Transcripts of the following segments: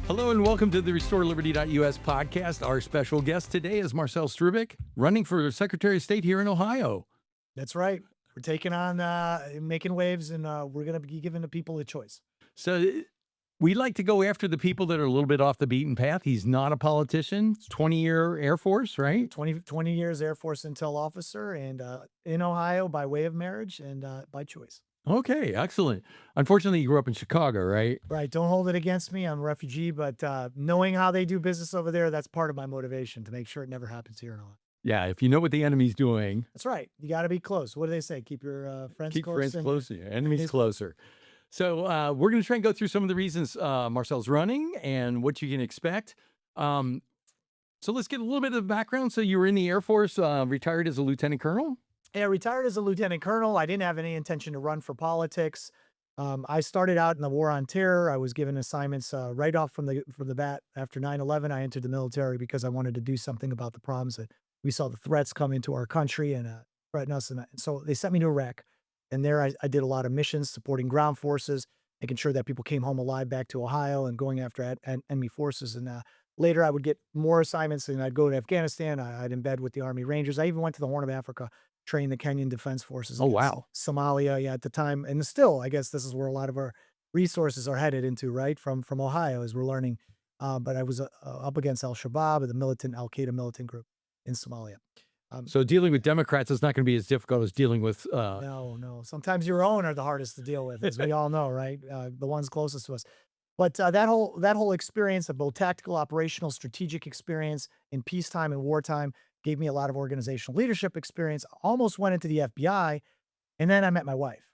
Hello and welcome to the RestoreLiberty.us podcast. Our special guest today is Marcell Strbich, running for Secretary of State here in Ohio. That's right. We're taking on making waves, and we're going to be giving the people a choice. So we like to go after the people that are a little bit off the beaten path. He's not a politician, 20-year Air Force, right? 20 years Air Force Intel officer, and in Ohio by way of marriage and by choice. Okay, excellent. Unfortunately, you grew up in Chicago, right? Right. Don't hold it against me. I'm a refugee, but knowing how they do business over there, that's part of my motivation to make sure it never happens here in Ohio. Yeah, if you know what the enemy's doing. That's right. You got to be close. What do they say? Keep your friends Keep close. friends closer, your enemies closer. So we're going to try and go through some of the reasons Marcell's running and what you can expect. So let's get a little bit of the background. So you were in the Air Force, retired as a lieutenant colonel? Yeah, retired as a lieutenant colonel. I didn't have any intention to run for politics. I started out in the war on terror. I was given assignments right off from the bat. After 9/11, I entered the military because I wanted to do something about the problems that we saw the threats come into our country and threaten us. And so they sent me to Iraq. And there I did a lot of missions supporting ground forces, making sure that people came home alive back to Ohio and going after enemy forces. And later I would get more assignments and I'd go to Afghanistan. I'd embed with the Army Rangers. I even went to the Horn of Africa, trained the Kenyan Defense Forces Oh, against wow. Somalia, yeah, at the time. And still, I guess this is where a lot of our resources are headed into, right? From Ohio, as we're learning. But I was up against Al-Shabaab, the militant Al-Qaeda militant group in Somalia. So dealing with Democrats is not going to be as difficult as dealing with. No. Sometimes your own are the hardest to deal with, as we all know, right? The ones closest to us. But that whole experience of both tactical, operational, strategic experience in peacetime and wartime gave me a lot of organizational leadership experience. Almost went into the FBI, and then I met my wife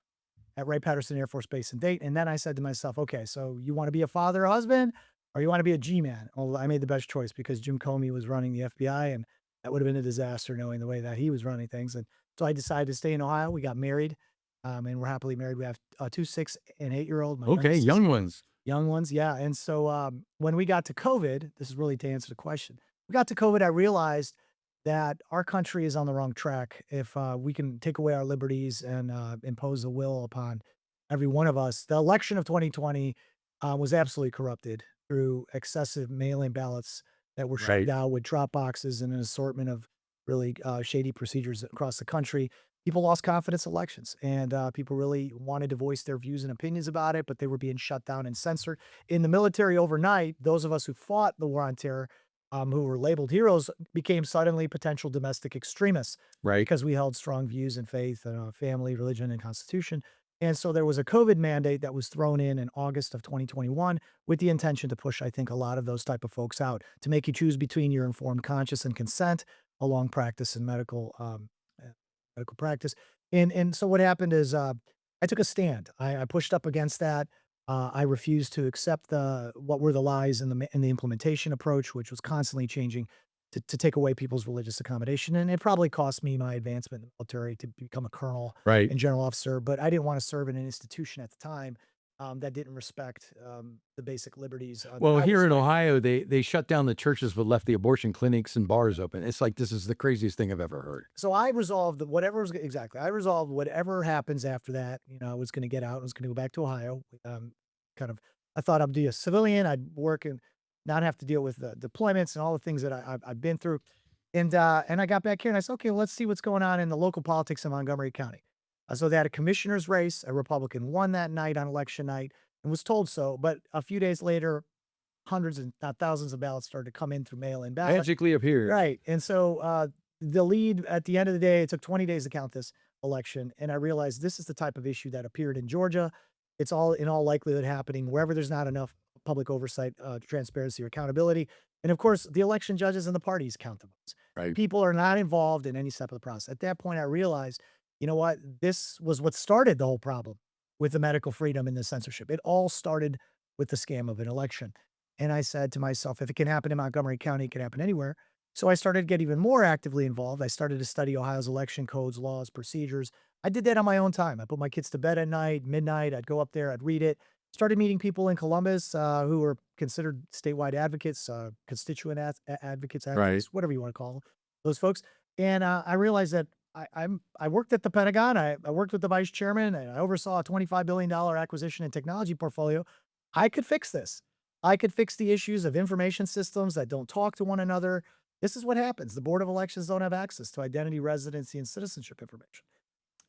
at Wright-Patterson Air Force Base in Dayton. And then I said to myself, okay, so you want to be a father, a husband, or you want to be a G-man? Well, I made the best choice because Jim Comey was running the FBI, and that would have been a disaster knowing the way that he was running things. And so I decided to stay in Ohio. We got married, and we're happily married. We have 2 6 and 8-year-old. Okay, young ones. Young ones, yeah. And so when we got to COVID, this is really to answer the question. We got to COVID, I realized that our country is on the wrong track if we can take away our liberties and impose a will upon every one of us. The election of 2020 was absolutely corrupted through excessive mail-in ballots that were Right. shipped out with drop boxes and an assortment of really shady procedures across the country. People lost confidence in elections, and people really wanted to voice their views and opinions about it, but they were being shut down and censored. In the military overnight, those of us who fought the war on terror, who were labeled heroes, became suddenly potential domestic extremists Right. because we held strong views in faith, family, religion, and constitution. And so there was a COVID mandate that was thrown in August of 2021 with the intention to push, I think, a lot of those type of folks out, to make you choose between your informed conscience and consent, along practice and medical practice. And so what happened is I took a stand. I pushed up against that. I refused to accept what were the lies in the implementation approach, which was constantly changing to take away people's religious accommodation. And it probably cost me my advancement in the military to become a colonel Right. and general officer. But I didn't want to serve in an institution at the time that didn't respect the basic liberties. That Well, I here was in fighting. Ohio, they shut down the churches but left the abortion clinics and bars open. It's like this is the craziest thing I've ever heard. So I resolved that whatever was exactly. I resolved whatever happens after that. I was going to get out. I was going to go back to Ohio. Kind of, I thought I'd be a civilian. I'd work and not have to deal with the deployments and all the things that I've been through. And I got back here and I said, okay, well, let's see what's going on in the local politics in Montgomery County. So they had a commissioner's race. A Republican won that night on election night and was told so. But a few days later, hundreds and not thousands of ballots started to come in through mail-in ballot. Magically appeared. Right. And so the lead at the end of the day, it took 20 days to count this election. And I realized this is the type of issue that appeared in Georgia. It's all in all likelihood happening wherever there's not enough public oversight, transparency, or accountability. And of course, the election judges and the parties count the votes. Right. People are not involved in any step of the process. At that point, I realized, you know what? This was what started the whole problem with the medical freedom and the censorship. It all started with the scam of an election. And I said to myself, if it can happen in Montgomery County, it can happen anywhere. So I started to get even more actively involved. I started to study Ohio's election codes, laws, procedures. I did that on my own time. I put my kids to bed at night, midnight. I'd go up there, I'd read it. Started meeting people in Columbus who were considered statewide advocates, constituent advocates, Right. activists, whatever you want to call those folks. And I realized that I worked at the Pentagon. I worked with the vice chairman, and I oversaw a $25 billion acquisition and technology portfolio. I could fix this. I could fix the issues of information systems that don't talk to one another. This is what happens. The Board of Elections don't have access to identity, residency, and citizenship information.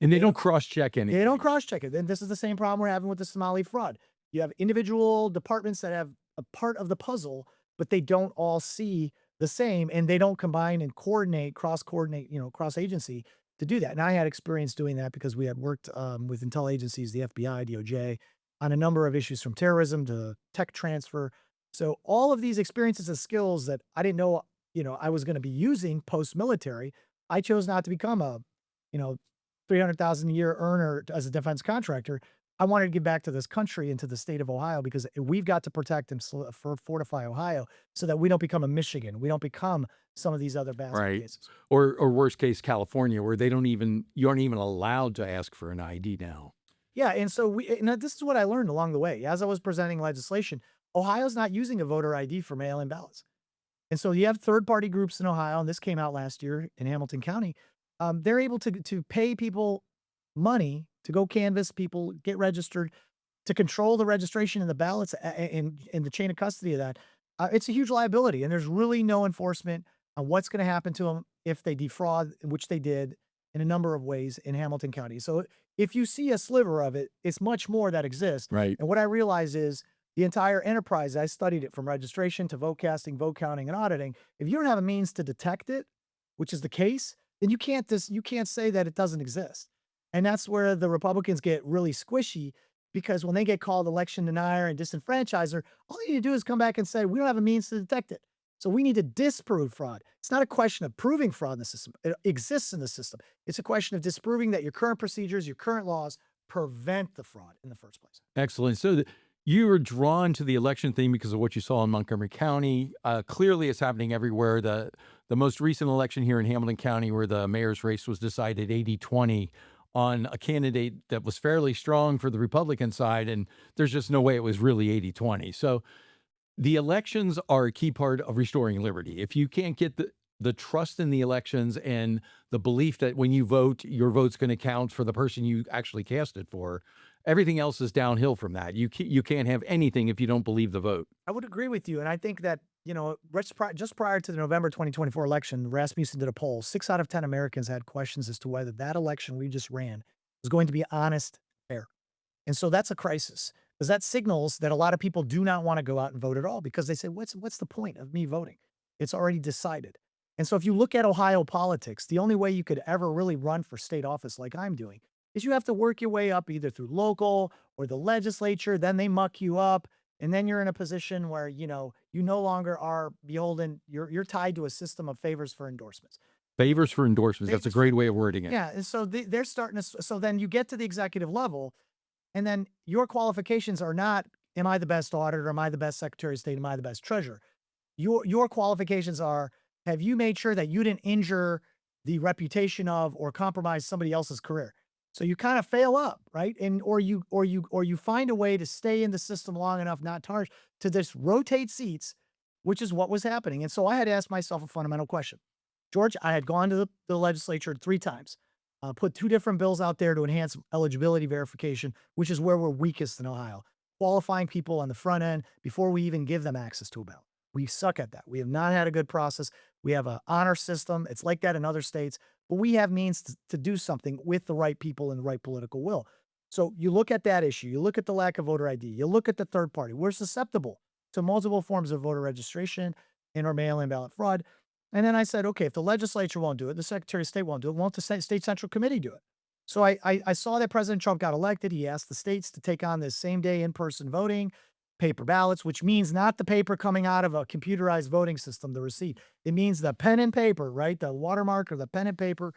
And they They don't don't cross-check they don't anything. cross-check it. Then this is the same problem we're having with the Somali fraud. You have individual departments that have a part of the puzzle, but they don't all see the same, and they don't combine and coordinate, cross-coordinate, cross agency to do that. And I had experience doing that because we had worked with intel agencies, the FBI, DOJ, on a number of issues from terrorism to tech transfer. So all of these experiences and skills that I didn't know, I was going to be using post-military, I chose not to become a, you know, 300,000 a year earner as a defense contractor. I wanted to give back to this country and to the state of Ohio because we've got to protect and fortify Ohio so that we don't become a Michigan. We don't become some of these other basket Right. cases. Or worst case, California, where you aren't even allowed to ask for an ID now. Yeah, and so this is what I learned along the way. As I was presenting legislation, Ohio's not using a voter ID for mail-in ballots. And so you have third-party groups in Ohio, and this came out last year in Hamilton County. They're able to pay people money to go canvass people, get registered, to control the registration and the ballots and the chain of custody of that. It's a huge liability, and there's really no enforcement on what's going to happen to them if they defraud, which they did in a number of ways in Hamilton County. So if you see a sliver of it, it's much more that exists. Right. And what I realize is the entire enterprise, I studied it from registration to vote casting, vote counting, and auditing. If you don't have a means to detect it, which is the case, then you can't say that it doesn't exist. And that's where the Republicans get really squishy because when they get called election denier and disenfranchiser, all they need to do is come back and say, we don't have a means to detect it. So we need to disprove fraud. It's not a question of proving fraud in the system. It exists in the system. It's a question of disproving that your current procedures, your current laws prevent the fraud in the first place. Excellent. So you were drawn to the election thing because of what you saw in Montgomery County. Clearly, it's happening everywhere. The most recent election here in Hamilton County, where the mayor's race was decided 80-20 on a candidate that was fairly strong for the Republican side, and there's just no way it was really 80-20. So the elections are a key part of restoring liberty. If you can't get the trust in the elections and the belief that when you vote, your vote's going to count for the person you actually cast it for, everything else is downhill from that. You can't have anything if you don't believe the vote. I would agree with you. And I think that, just prior to the November 2024 election, Rasmussen did a poll. 6 out of 10 Americans had questions as to whether that election we just ran was going to be honest, fair. And so that's a crisis because that signals that a lot of people do not want to go out and vote at all because they say, what's the point of me voting? It's already decided. And so if you look at Ohio politics, the only way you could ever really run for state office like I'm doing is you have to work your way up either through local or the legislature, then they muck you up, and then you're in a position where, you no longer are beholden, you're tied to a system of favors for endorsements. Favors for endorsements. That's a Favors great way of wording it. Yeah, and so they're starting to so then you get to the executive level, and then your qualifications are not, am I the best auditor? Am I the best secretary of state? Am I the best treasurer? Your qualifications are, have you made sure that you didn't injure the reputation of or compromise somebody else's career? So you kind of fail up, right? And or you find a way to stay in the system long enough, not tarnish, to just rotate seats, which is what was happening. And so I had to ask myself a fundamental question. George, I had gone to the legislature 3 times, put 2 different bills out there to enhance eligibility verification, which is where we're weakest in Ohio, qualifying people on the front end before we even give them access to a ballot. We suck at that. We have not had a good process. We have an honor system. It's like that in other states, but we have means to do something with the right people and the right political will. So you look at that issue, you look at the lack of voter ID, you look at the third party. We're susceptible to multiple forms of voter registration and or mail-in ballot fraud. And then I said, okay, if the legislature won't do it, the Secretary of State won't do it, won't the State Central Committee do it? So I saw that President Trump got elected. He asked the states to take on this same day in-person voting, paper ballots, which means not the paper coming out of a computerized voting system, the receipt. It means the pen and paper, right? The watermark or the pen and paper.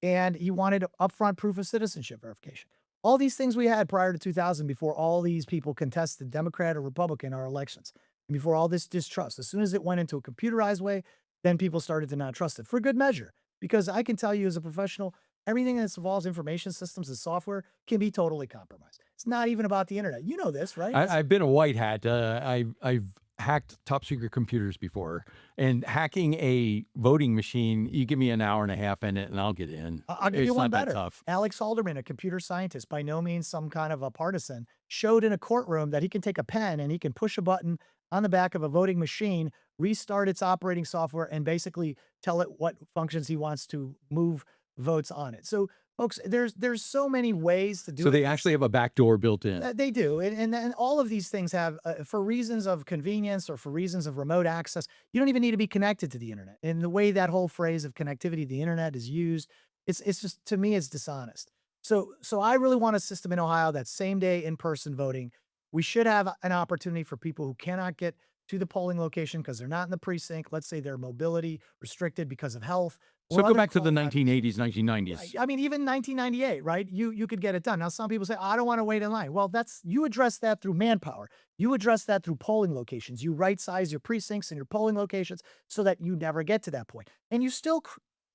And he wanted upfront proof of citizenship verification. All these things we had prior to 2000 before all these people contested, Democrat or Republican, our elections, and before all this distrust. As soon as it went into a computerized way, then people started to not trust it for good measure. Because I can tell you as a professional, everything that involves information systems and software can be totally compromised. It's not even about the internet. You know this, right? I've been a white hat. I've hacked top secret computers before, and hacking a voting machine, you give me an hour and a half in it and I'll get in. I'll give you It's one not that better. tough. Alex Halderman, a computer scientist, by no means some kind of a partisan, showed in a courtroom that he can take a pen and he can push a button on the back of a voting machine, restart its operating software, and basically tell it what functions he wants to move votes on it. So, folks, there's so many ways to do So it. they actually have a back door built in. They do, and all of these things have, for reasons of convenience or for reasons of remote access, you don't even need to be connected to the internet. And the way that whole phrase of connectivity to the internet is used, it's just, to me, it's dishonest. So I really want a system in Ohio that's same day in person voting. We should have an opportunity for people who cannot get to the polling location because they're not in the precinct. Let's say their mobility restricted because of health So or go other back to the qualified. 1980s, Right. 1990s. I mean, even 1998, right? You could get it done. Now, some people say, I don't want to wait in line. Well, you address that through manpower. You address that through polling locations. You right size your precincts and your polling locations so that you never get to that point. And you still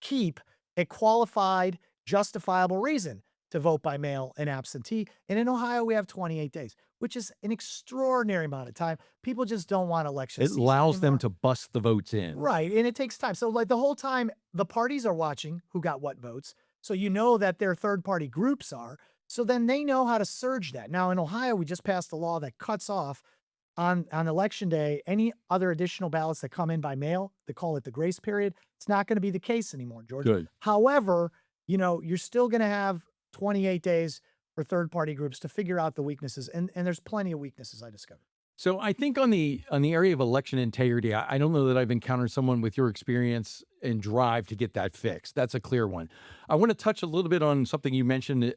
keep a qualified, justifiable reason to vote by mail and absentee. And in Ohio, we have 28 days, which is an extraordinary amount of time. People just don't want election It season allows them anymore. to bust the votes in. Right, and it takes time. So, like, the whole time, the parties are watching who got what votes, so you know that their third-party groups are, so then they know how to surge that. Now, in Ohio, we just passed a law that cuts off on election day any other additional ballots that come in by mail. They call it the grace period. It's not gonna be the case anymore, George. Good. However, you're still gonna have 28 days for third-party groups to figure out the weaknesses, and there's plenty of weaknesses I discovered. So I think on the area of election integrity, I don't know that I've encountered someone with your experience and drive to get that fixed. That's a clear one. I want to touch a little bit on something you mentioned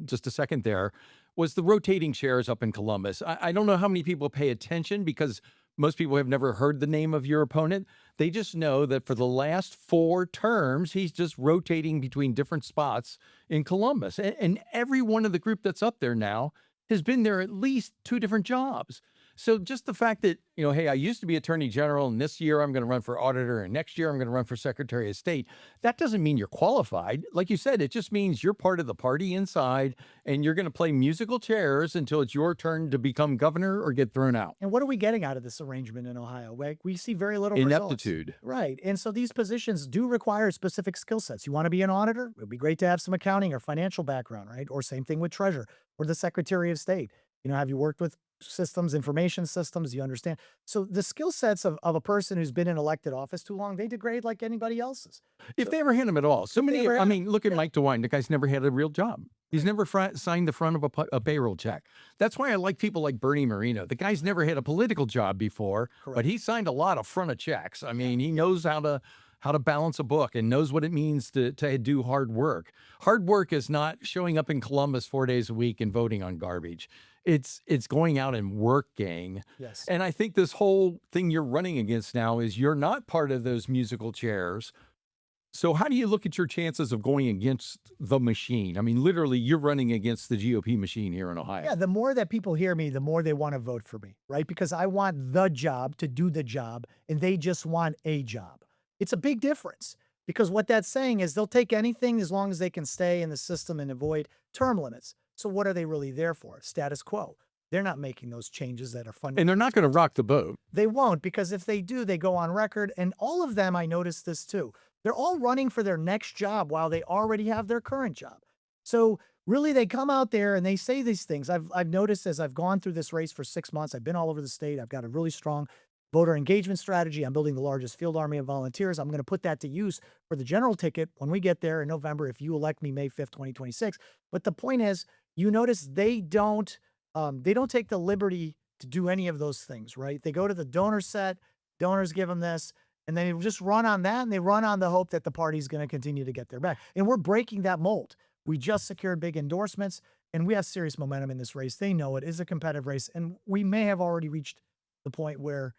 just a second there, was the rotating chairs up in Columbus. I don't know how many people pay attention because most people have never heard the name of your opponent. They just know that for the last 4 terms, he's just rotating between different spots in Columbus. And every one of the group that's up there now has been there at least 2 different jobs. So just the fact that, hey, I used to be attorney general and this year I'm going to run for auditor and next year I'm going to run for secretary of state, that doesn't mean you're qualified. Like you said, it just means you're part of the party inside and you're going to play musical chairs until it's your turn to become governor or get thrown out. And what are we getting out of this arrangement in Ohio? Like, we see very little results. Ineptitude. Right. And so these positions do require specific skill sets. You want to be an auditor? It would be great to have some accounting or financial background, right? Or same thing with treasurer or the secretary of state. Have you worked with systems, information systems? You understand? So the skill sets of a person who's been in elected office too long, they degrade like anybody else's. If So they ever had him at all. So if they many, ever I had mean, look at yeah. Mike DeWine. The guy's never had a real job. He's never signed the front of a payroll check. That's why I like people like Bernie Moreno. The guy's never had a political job before, but Correct. he signed a lot of front of checks. I mean, he knows how to balance a book and knows what it means to do hard work. Hard work is not showing up in Columbus 4 days a week and voting on garbage. It's going out and working. Yes. And I think this whole thing you're running against now is you're not part of those musical chairs. So how do you look at your chances of going against the machine? I mean, literally, you're running against the GOP machine here in Ohio. Yeah, the more that people hear me, the more they want to vote for me, right? Because I want the job to do the job, and they just want a job. It's a big difference because what that's saying is they'll take anything as long as they can stay in the system and avoid term limits. So what are they really there for? Status quo. They're not making those changes that are fundamental. And they're not going to rock the boat. They won't, because if they do, they go on record. And all of them, I noticed this too. They're all running for their next job while they already have their current job. So really, they come out there and they say these things. I've noticed as I've gone through this race for 6 months, I've been all over the state. I've got a really strong voter engagement strategy. I'm building the largest field army of volunteers. I'm going to put that to use for the general ticket when we get there in November, if you elect me May 5th, 2026. But the point is, you notice they don't take the liberty to do any of those things, right? They go to the donor set, donors give them this, and they just run on that, and they run on the hope that the party's going to continue to get their back. And we're breaking that mold. We just secured big endorsements, and we have serious momentum in this race. They know it is a competitive race, and we may have already reached the point where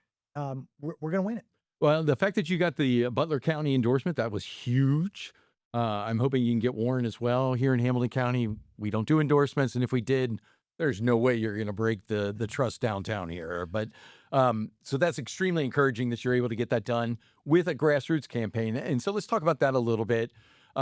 we're going to win it. Well, the fact that you got the Butler County endorsement, that was huge. I'm hoping you can get Warren as well. Here in Hamilton County, we don't do endorsements, and if we did, there's no way you're going to break the trust downtown here. But so that's extremely encouraging that you're able to get that done with a grassroots campaign. And so let's talk about that a little bit.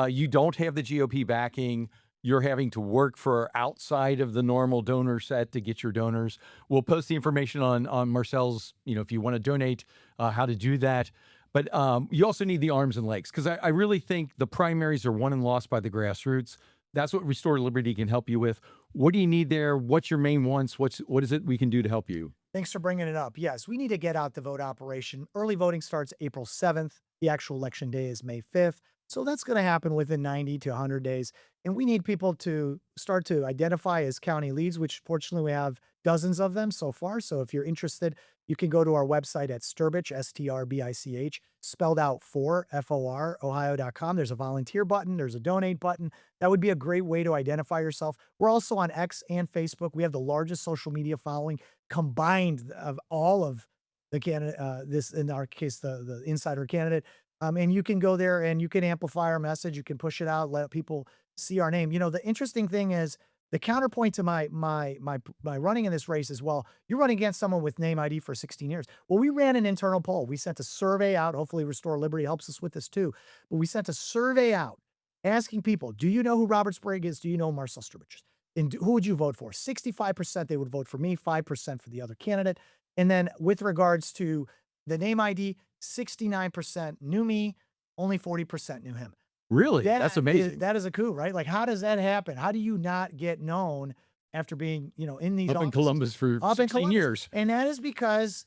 You don't have the GOP backing. You're having to work for outside of the normal donor set to get your donors. We'll post the information on Marcel's, if you want to donate, how to do that. But you also need the arms and legs, because I really think the primaries are won and lost by the grassroots. That's what Restore Liberty can help you with. What do you need there? What's your main wants? What is it we can do to help you? Thanks for bringing it up. Yes, we need to get out the vote operation. Early voting starts April 7th. The actual election day is May 5th. So that's going to happen within 90 to 100 days. And we need people to start to identify as county leads, which fortunately we have dozens of them so far. So if you're interested, you can go to our website at Strbich, Strbich, spelled out for Ohio.com. There's a volunteer button, there's a donate button. That would be a great way to identify yourself. We're also on X and Facebook. We have the largest social media following combined of all of the candidate, this in our case, the insider candidate. And you can go there and you can amplify our message. You can push it out, let people see our name. You know, the interesting thing is the counterpoint to my running in this race as well. You're running against someone with name ID for 16 years. Well, we ran an internal poll. We sent a survey out. Hopefully, Restore Liberty helps us with this too. But we sent a survey out asking people, do you know who Robert Sprague is? Do you know Marcel Strbich? And who would you vote for? 65% they would vote for me, 5% for the other candidate. And then with regards to the name ID, 69% knew me, only 40% knew him. Really? That's amazing. That is a coup, right? Like, how does that happen? How do you not get known after being, in these Up in offices? Columbus for Up in 16 Columbus. years. And that is because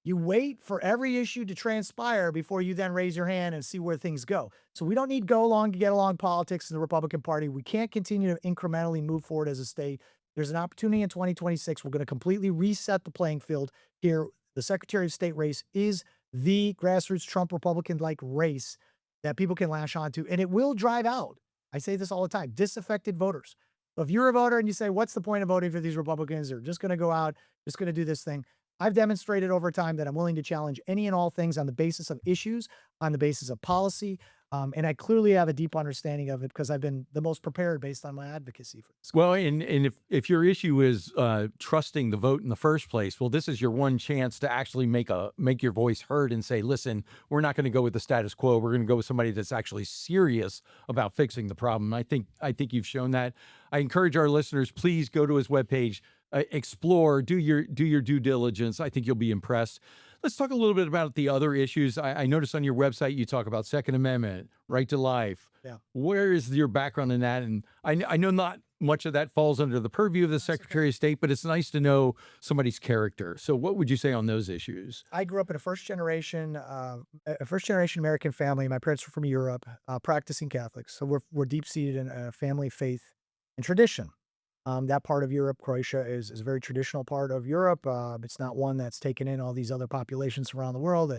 you wait for every issue to transpire before you then raise your hand and see where things go. So we don't need go along to get along politics in the Republican Party. We can't continue to incrementally move forward as a state. There's an opportunity in 2026. We're going to completely reset the playing field here. The Secretary of State race is the grassroots Trump Republican-like race that people can lash onto, and it will drive out, I say this all the time, disaffected voters. So if you're a voter and you say, what's the point of voting for these Republicans? They're just going to go out, just going to do this thing. I've demonstrated over time that I'm willing to challenge any and all things on the basis of issues, on the basis of policy. And I clearly have a deep understanding of it because I've been the most prepared based on my advocacy for this. Well, and if your issue is trusting the vote in the first place, well, this is your one chance to actually make your voice heard and say, listen, we're not going to go with the status quo. We're going to go with somebody that's actually serious about fixing the problem. I think you've shown that. I encourage our listeners, please go to his webpage, explore, do your due diligence. I think you'll be impressed. Let's talk a little bit about the other issues. I noticed on your website you talk about Second Amendment, right to life. Yeah. Where is your background in that? And I know not much of that falls under the purview of the Secretary of State, but it's nice to know somebody's character. So what would you say on those issues? I grew up in a first generation American family. My parents were from Europe, practicing Catholics. So we're deep seated in a family faith and tradition. That part of Europe, Croatia, is a very traditional part of Europe. It's not one that's taken in all these other populations around the world.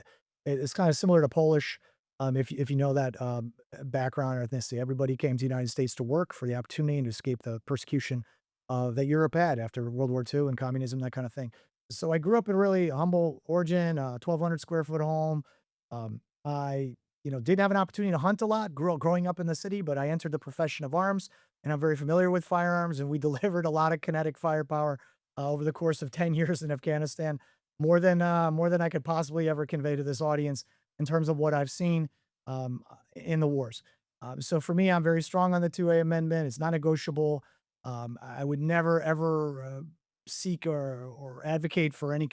It's kind of similar to Polish. If you know that background or ethnicity, everybody came to the United States to work for the opportunity and to escape the persecution that Europe had after World War II and communism, that kind of thing. So I grew up in really humble origin, 1,200 square foot home. I didn't have an opportunity to hunt a lot growing up in the city, but I entered the profession of arms, and I'm very familiar with firearms. And we delivered a lot of kinetic firepower over the course of 10 years in Afghanistan, more than I could possibly ever convey to this audience in terms of what I've seen in the wars. So for me, I'm very strong on the 2A amendment. It's not negotiable. I would never ever seek or advocate for any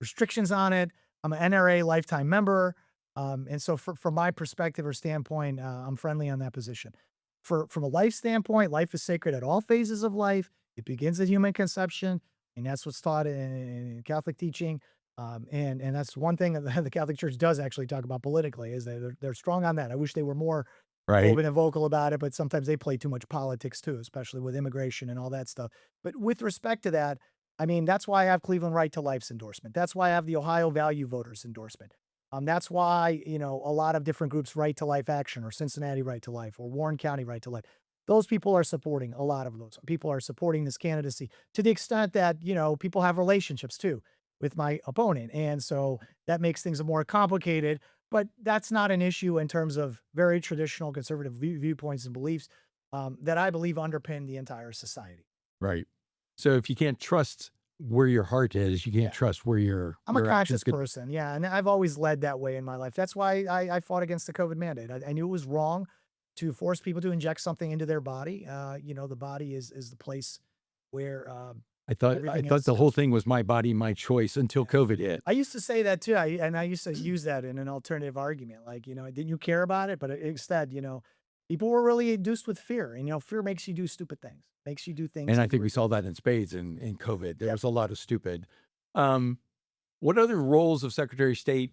restrictions on it. I'm an NRA lifetime member. And so from my perspective or standpoint, I'm friendly on that position. From a life standpoint, life is sacred at all phases of life. It begins at human conception, and that's what's taught in Catholic teaching. And that's one thing that the Catholic Church does actually talk about politically, is that they're strong on that. I wish they were more Right. open and vocal about it, but sometimes they play too much politics too, especially with immigration and all that stuff. But with respect to that, I mean, that's why I have Cleveland Right to Life's endorsement. That's why I have the Ohio Value Voters endorsement. That's why, a lot of different groups, Right to Life Action or Cincinnati Right to Life or Warren County Right to Life, those people are supporting a lot of those. People are supporting this candidacy to the extent that, people have relationships too with my opponent. And so that makes things more complicated, but that's not an issue in terms of very traditional conservative viewpoints and beliefs that I believe underpin the entire society. Right. So if you can't trust where your heart is, you can't Yeah. trust where your I'm a actions conscious person. Yeah. And I've always led that way in my life. That's why I fought against the COVID mandate. I knew it was wrong to force people to inject something into their body. The body is the place where I everything thought else the whole comes from. thing was my body, my choice until COVID hit. I used to say that too. I used to use that in an alternative argument. Like, didn't you care about it? But instead, people were really induced with fear. And, fear makes you do stupid things, makes you do things And I that you think we saw regret. that in spades in COVID. There Yeah. was a lot of stupid. Um, What other roles of Secretary of State,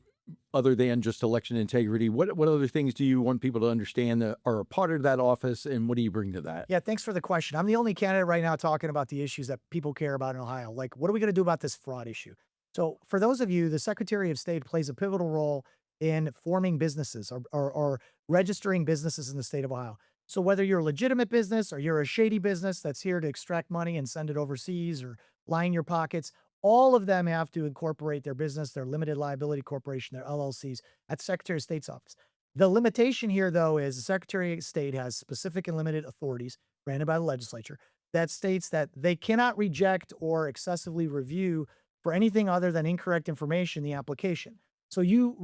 other than just election integrity, what other things do you want people to understand that are a part of that office, and what do you bring to that? Yeah, thanks for the question. I'm the only candidate right now talking about the issues that people care about in Ohio. Like, what are we going to do about this fraud issue? So, for those of you, the Secretary of State plays a pivotal role in forming businesses or registering businesses in the state of Ohio. So, whether you're a legitimate business or you're a shady business that's here to extract money and send it overseas or line your pockets, all of them have to incorporate their business, their limited liability corporation, their LLCs at the Secretary of State's office. The limitation here, though, is the Secretary of State has specific and limited authorities granted by the legislature that states that they cannot reject or excessively review for anything other than incorrect information in the application. So you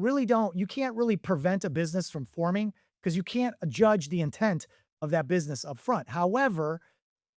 can't really prevent a business from forming because you can't judge the intent of that business up front. However,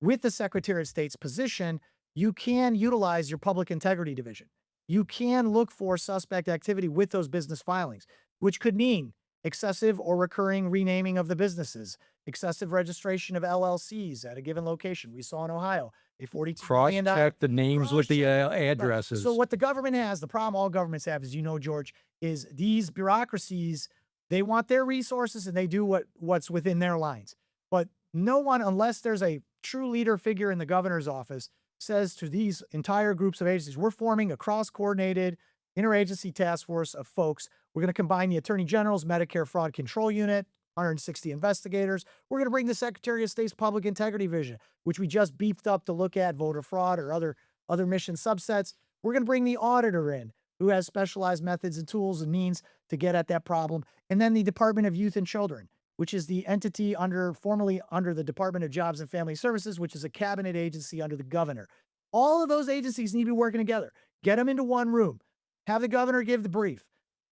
with the Secretary of State's position, you can utilize your public integrity division. You can look for suspect activity with those business filings, which could mean excessive or recurring renaming of the businesses, excessive registration of LLCs at a given location. We saw in Ohio a $42 million. Cross-check the names with the Right. addresses. So what the government has, the problem all governments have, as you know, George, is these bureaucracies, they want their resources and they do what's within their lines. But no one, unless there's a true leader figure in the governor's office, says to these entire groups of agencies, we're forming a cross-coordinated interagency task force of folks. We're going to combine the Attorney General's Medicare Fraud Control Unit, 160 investigators. We're going to bring the Secretary of State's Public Integrity Division, which we just beefed up to look at voter fraud or other mission subsets. We're going to bring the auditor in, who has specialized methods and tools and means to get at that problem. And then the Department of Youth and Children, which is the entity formerly under the Department of Jobs and Family Services, which is a cabinet agency under the governor. All of those agencies need to be working together. Get them into one room. Have the governor give the brief.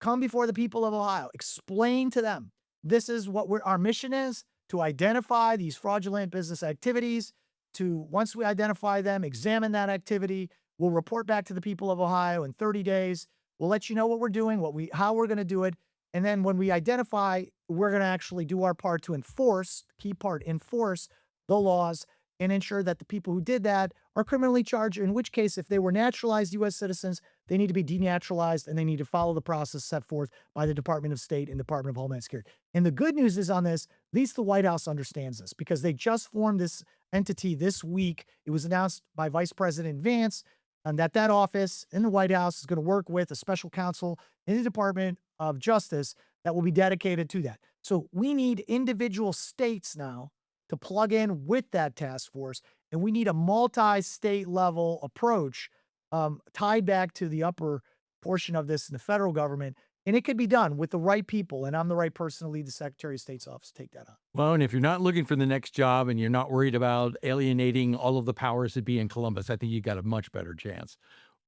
Come before the people of Ohio. Explain to them this is what our mission is, to identify these fraudulent business activities, to, once we identify them, examine that activity. We'll report back to the people of Ohio in 30 days. We'll let you know what we're doing, how we're going to do it. And then when we identify, we're going to actually do our part to enforce the laws and ensure that the people who did that are criminally charged, in which case, if they were naturalized U.S. citizens, they need to be denaturalized and they need to follow the process set forth by the Department of State and Department of Homeland Security. And the good news is on this, at least the White House understands this because they just formed this entity this week. It was announced by Vice President Vance and that office in the White House is going to work with a special counsel in the Department of Justice that will be dedicated to that. So we need individual states now to plug in with that task force, and we need a multi-state level approach tied back to the upper portion of this in the federal government. And it could be done with the right people, and I'm the right person to lead the Secretary of State's office. Take that on. Well, and if you're not looking for the next job and you're not worried about alienating all of the powers that be in Columbus, I think you got a much better chance.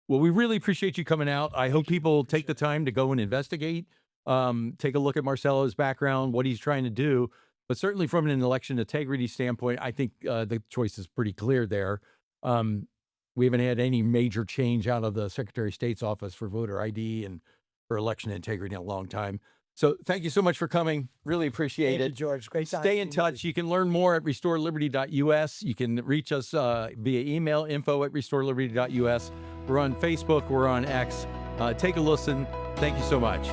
Well, we really appreciate you coming out. I hope people take the time to go and investigate, take a look at Marcel's background, what he's trying to do. But certainly from an election integrity standpoint, I think the choice is pretty clear there. We haven't had any major change out of the Secretary of State's office for voter ID and for election integrity in a long time. So thank you so much for coming. Really appreciate Thank you, it. George. Great time. Stay in touch. You can learn more at restoreliberty.us. You can reach us via email, info@restoreliberty.us. We're on Facebook. We're on X. Take a listen. Thank you so much.